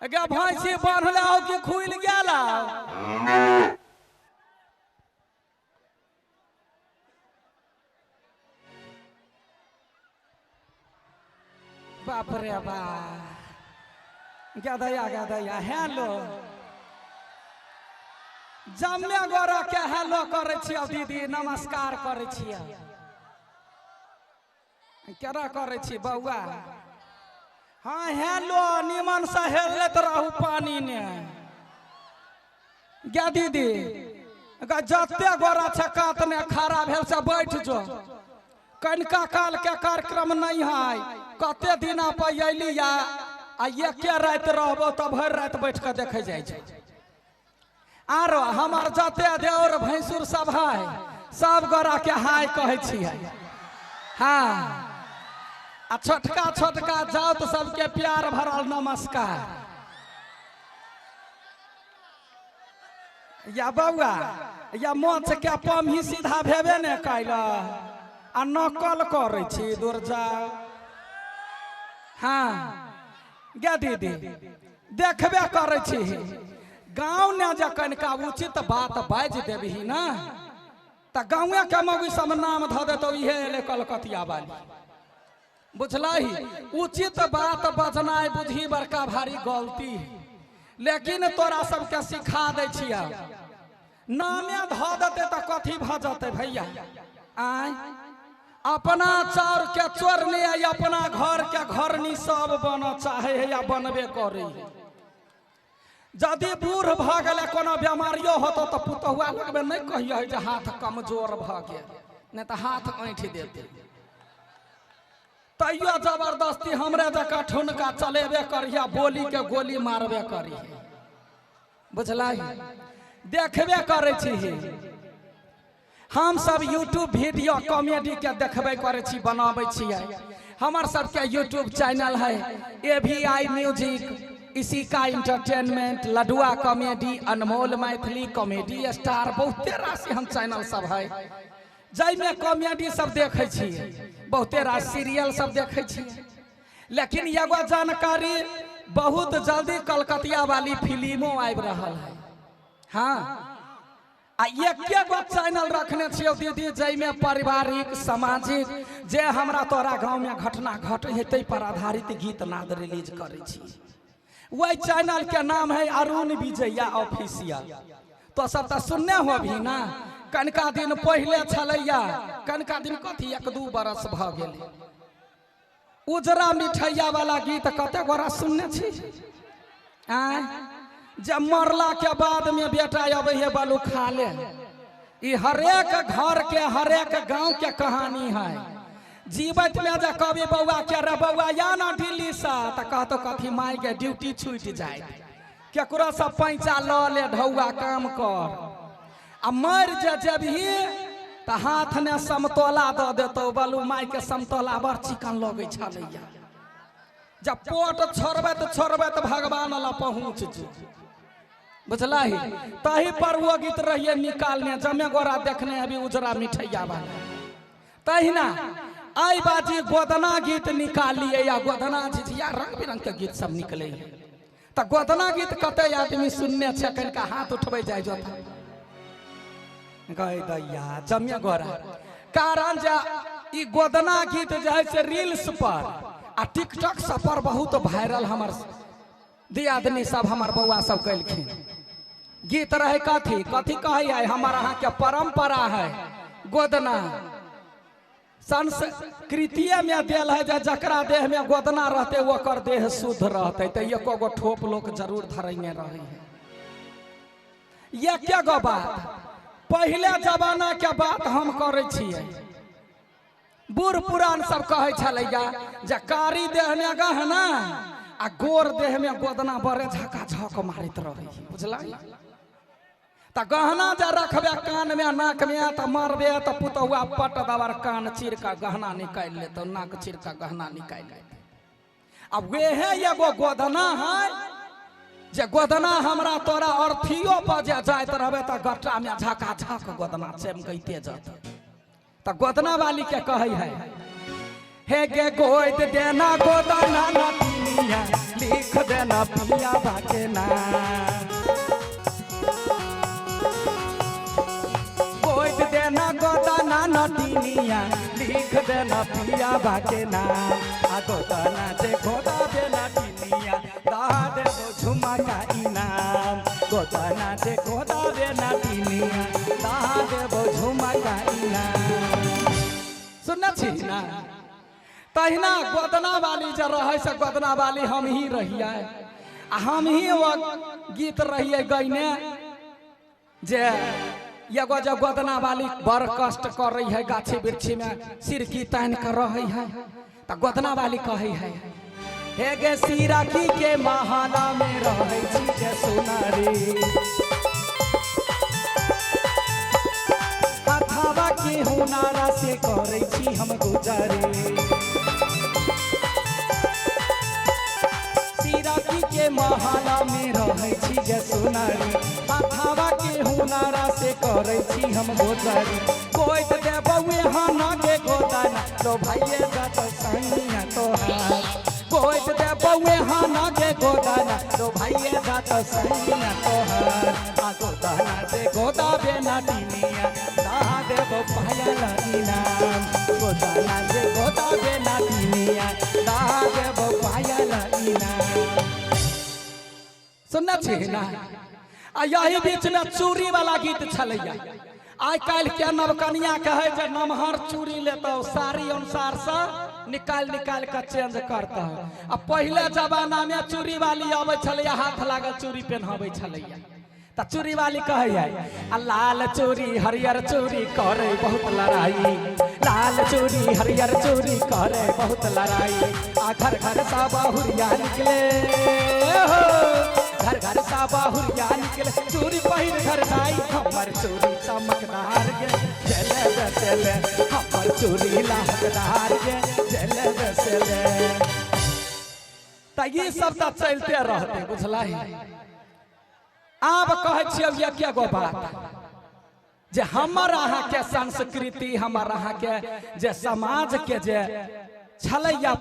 गे भैंसी बांधले हो कि खुल गेला बाप रे बा गदया हेलो जम्मे गोरा के हेलो करे छियै दीदी नमस्कार करे छियै केना करे छी बउआ हाँ हेलो निमन से हेलत रहू पानी ने गे दीदी जते गोरा छकात ने खड़ा भेल से बैठ जो कनिका काल के कार्यक्रम नहीं है कते दिन पर अली आ एके रात रहबो तो भर रात बैठ के देखे जाए आरो हमार जते देवर भैंसुर सब है सब गोरा के हाय कहे छियै हाँ आ छोटका छोटका जाओ तो सबके प्यार भरल नमस्कार या बउआ या मोच के पम ही सीधा भेबे ने कैल आ नकल करे छी दूर जाओ हाँ गे दीदी देखबे करे छी गाँव ने जे कनिका उचित बात बाज देबही ना त गाँवे के मौगी सब नाम ध देतो इहे ले कलकतिया वाली बुझलही उचित बात बजनाय बुद्धि बड़का भारी गलती लेकिन तोरा सबके सिखा दै छिया नामे ध देते त कथी भ जते भैया आय अपना चाउर के चोरनी अपना घर के घरनी सब बन चाहे है या बनबे करे यदि बूढ़ भ गए कोनो बीमारियो होतो तो पुतहुआ लगबे नहीं कहियो जे हाथ कमजोर भ गेल नहीं तो हाथ ऐंठ देते तैयो जबरदस्ती हमरे जका ठुनका चलेबे करिया बोली के गोली मारबे करी बुझलाई देखबे करे छी हम सब यूट्यूब वीडियो कॉमेडी के देखबे करे छी बनाबै छियै हमर सबके यूट्यूब चैनल है AVI म्यूजिक इसी का इंटरटेनमेंट लडुआ कॉमेडी अनमोल मैथिली कॉमेडी स्टार बहुते राशि हम चैनल सब है जाइमे कॉमेडी सब देखे छी बहुते रास सीरियल सब देखे छी लेकिन एगो जानकारी बहुत जल्दी कलकतिया वाली फिल्मों आबि रहल है हाँ आ एके गो चैनल रखने छियै दीदी जाइमे पारिवारिक सामाजिक जे हमरा तोरा गांव में घटना घटे है तै पर आधारित गीत नाद रिलीज करे छी वही चैनल के नाम है अरुण विजया ऑफिशियल तो सब तो सुनने हो भी ना कनका दिन पहले छलैया कनका दिन कथी 1-2 बरस भ गेल उजरा मिठैया वाला गीत कते गोरा सुनने छी आय जब मरला के बाद में बेटा अबे है बालू खा ले ई हरेक घर के हरेक गांव के कहानी है जीवत में जे कभी बउआ के रे बउआ या ना दिल्ली सा त कहतो कथी माई के ड्यूटी छूट जाए केकरो से पैसा ल ले ढौआ काम कर आ मर जे जबही त हाथ ने समतोला द देतो बालू माई के समतोला बड़ चिकन लगे छलैया जब पोट छोड़बे त भगवान ला पहुँच जो बुझलाही तही पर वो गीत रहिए निकालने जमे गोरा देखने अभी उजरा मिठैया वाला तही ना आई बाजी गोदना गीत निकालिए या गोदना झिझिया रंग बिरंग के गीत सब निकले तो गोदना गीत कते आदमी सुनने छे कनिका हाथ उठबे जाय जो गई दैया जमे गोरा कारण जे ई गोदना गीत जे है से रील्स पर आ टिकटॉक सब पर बहुत वायरल हमर दियादनी सब हमर बउआ सब कैलखिन गीत रहे कथी कथी कहे हमार अहाँ के परंपरा है गोदना संस्कृतिये में देल है जकरा देह में गोदना रहते ओकर देह शुद्ध रहते तो एको गो ठोप लोग जरूर धरने रहे है ये क्या गो बात पहले जमाना के बात हम करे छियै बूढ़ पुरान सब कहे छलैया जे कारी देह में गहना आ गोर देह में गोदना बड़े झका झक मारित रहे बुझल त गहना जे रखबे कान में नाक में त मारबे त पुतहुआ पट दबर कान चीर का गहना निकाल ले तो नाक चीर का गहना निकाल ले अब वेहे एगो गोदना है जे गोदना हमरा तोरा अर्थियो पर जे जाइत रहबे त गट्टा में झका झक गोदना चमकैते जात त गोदना वाली के कहे है हे गे गोद देना गोदना ना लिख देना पिया भाई बेला पिया बाके नाम आ गोदा नाचे गोदा बेला टिनिया दहा देबो झुमका इनाम गोदा नाचे गोदा बेला टिनिया दहा देबो झुमका इनाम। सुनना छी ना तहिना गोदना वाली जे रहे से गोदना वाली हम ही रहिए हम ही वो गीत रहिए गईने जे एगो जब गोदना वाली बड़ कष्ट कर रही है गाछी वृक्षी में सिरकी तान कर रही है तो गोदना वाली कही है हे गे सिरकी के महाना में रहे छी के सुनारी हथावा के हुनारा से करे छी हम गुजारे सिरकी के महाना में रहे छी के सुनारी हथावा के हुनारा से करे छी हम गुजारी कोई दे बउए हाना के गोदाना लो भाइये जात सैया तोहार कोई दे बउए हाना के गोदाना लो भाइये जात सैया तोहार आ गोदाना से गोदा बेना टिनिया दहा देबो पायल इनाम गोदाना से गोदा बेना टिनिया दहा देबो पायल इनाम। सुनना छी ना आ यही बीच में चूड़ी वाला गीत छलैया आई काल के नवकनिया कहे जे नमहर चूड़ी लेता साड़ी अनुसार से निकाल निकाल कर चेंज करता है। अब पहले जमाना में चूड़ी वाली आवे छलैया हाथ लागल चूड़ी पहनावे छलैया त चूड़ी वाली कहे आ लाल चूड़ी हरियर चूड़ी करे बहुत लड़ाई लाल चूड़ी हरियर चूड़ी करे बहुत लड़ाई आ घर घर सा बहुरिया निकले हो घर घर सा बहुरिया निकले चूड़ी पहिर घर जाई हमर चूड़ी चमकदार गे चले चले हमर चूड़ी लहकदार गे चले चले त ये सब त चलते रहते बुझला ही। आब कहे छियै क्या गो बात जे हमर अहाँ के संस्कृति हमर अहाँ के जे समाज के जे छलैया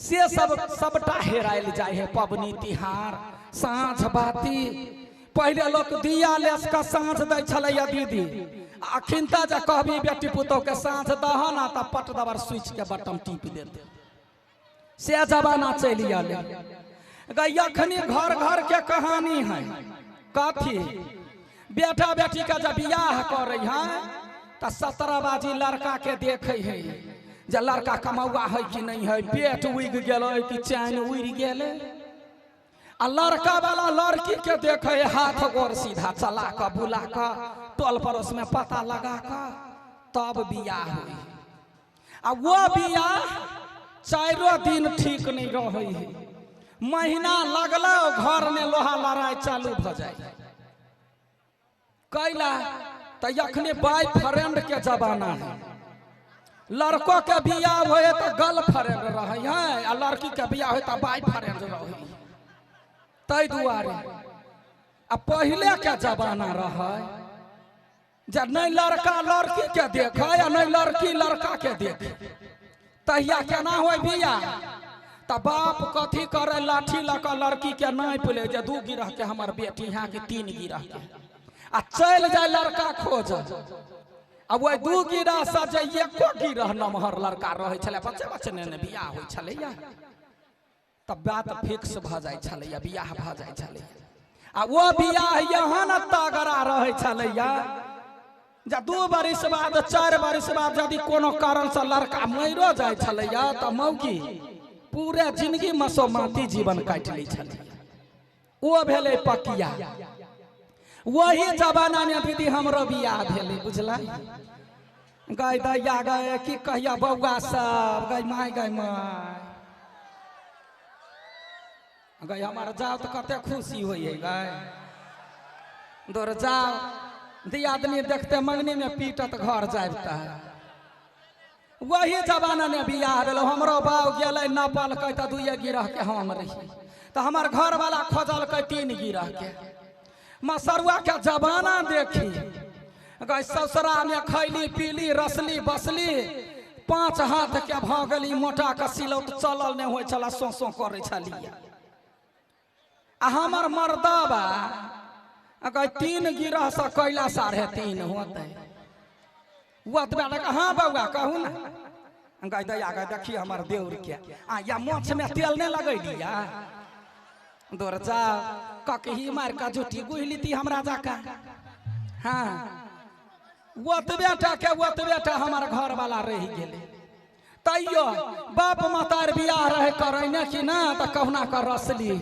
से सब सबटा हेराइल जाए है। पबनी तिहार साँझ बाती पहले लोग दिया लेस का साँझ दै छलैया दीदी अखिन त जे कहबी बेटी पुतोह के साँझ दह ना त पट दबर स्विच के बटन टीप देते से जमाना चली आले। अखनी घर घर के कहानी है कथी बेटा बेटी का जब बियाह करे है तो 17 बाजी लड़का के देखे है जे लड़का कमौआ है कि नहीं है पेट उग गेलै कि चैन उड़ गेलै आ लड़का वाला लड़की के देखे है हाथ गोर सीधा चला कर बुला कर टोल पड़ोस में पता लगा कर तब बियाह हुई आ वो बियाह 4 दिन ठीक नहीं रहे है महीना लगला घर में लोहा लड़ाई चालू भ जाए कैला तो अखने बॉयफ्रेंड के जमाना है लड़कों के बियाह हुए तो गर्लफ्रेंड रहे हैं आ लड़की के बियाह हुए तो बॉयफ्रेंड रहे तै दुआरे आ पहले के जमाना रहे जब नहीं लड़का लड़की के देखे या नहीं लड़की लड़का के देखे तहिया केना हो बियाह त बाप कथी करे लाठी लका लड़की के नाप ले जे 2 गिरह के हमर बेटी यहाँ के 3 गिरह के आ चल जाए लड़का खोज अब वही 2 गिरह से जे 1 गिरह नमहर लड़का रहे छले बच्चे बच्चे ने बियाह होय छलैया तब बात फिक्स भ जाय छलैया बियाह भ जाय छलैया आ वो बियाह यहाँ न तगड़ा रहे छलैया जे 2 बरिस बाद 4 बरिस बाद यदि कोनो कारण से लड़का मरियो जाय छलैया त मौकी पूरे जिंदगी मसोमाती जीवन काट ली छल वो भेले पकिया वही जमाना में दीदी हमरो बियाह भेले बुझला गाय दैया गए की कहिया बौआ सब गई माय गई हमारा जाओ तो कते खुशी होई है गाय दौड़ जाओ दियादनी देखते मंगनी में पीटत घर जाता है वही जमाना में बियाह भेल हमरो बाप गेलै नपल कै त 2 गिरह के हम रही तो हमार घर वाला खोजल कै 3 गिरह के मसरुआ के जमाना देखी गई ससुरा में खैली पीली रसली बसली 5 हाथ के भगली मोटा के सिलौट चलल नहीं होय छला सो करे छलिया आ हमर मर्दबा गई 3 गिरह से कैला 3.5 होते हाँ बउआ कहू ना गई दैया गई देखिए हमार देवर के या मोछ में तेल नहीं लगैलिया दूर जा ककही मार का झूठी गुहली थी हमरा जाका। हाँ वो तो बेटा हमार घर वाला रह गेले तैयो बाप मातार बियाह रहे करे कि ना तो कहना कर रसली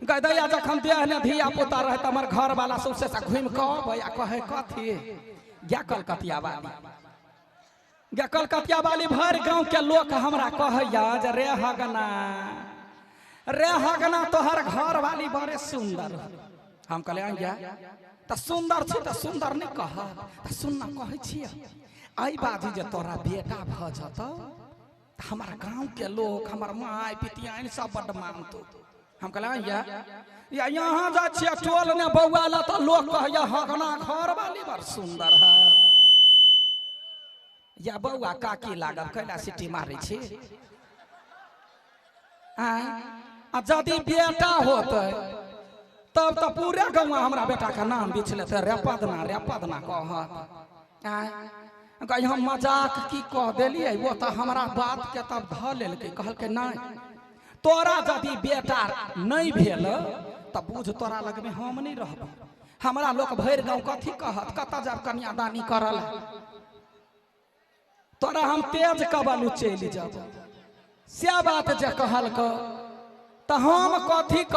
गदैया जखन देह ने धिया पुता रहे तमर घर वाला सबसे घूम के कहे कथी गे कलकतिया वाली भर गांव के लोग हमरा कहैया जे रे हगना तोहर घर वाली बड़े सुंदर। हम कहले गया तो सुंदर छी तो सुंदर नहीं कह तो सुनना कहे छी आई बाजी जे तोरा बेटा भ जत हमारा गांव के लोग हमार माय पितियान सब बड़ मानतो। हम कहले या यहाँ जा छिया टोल ने बौआ ला तो लोग कहया हगना घर वाली बड़ सुंदर है या बौआ काकी लागल कैला सिटी मारे छी। आ यदि बेटा होते तब तो पूरे गाँव हमरा बेटा का नाम बिछ लेते रेपदना कह हम मजाक की कह दिलिए वो तो हमारा बात के तब ध लेलके कहलके नहीं तोरा यदि बेटा नहीं भेल तब बुझ तोरा लग में हम नहीं रहब हमरा लोग भर गाँव कथी कहत कत जब कन्यादानी करल तोरा हम तेज कबल चल जब से बात जे कहल तो हम कथी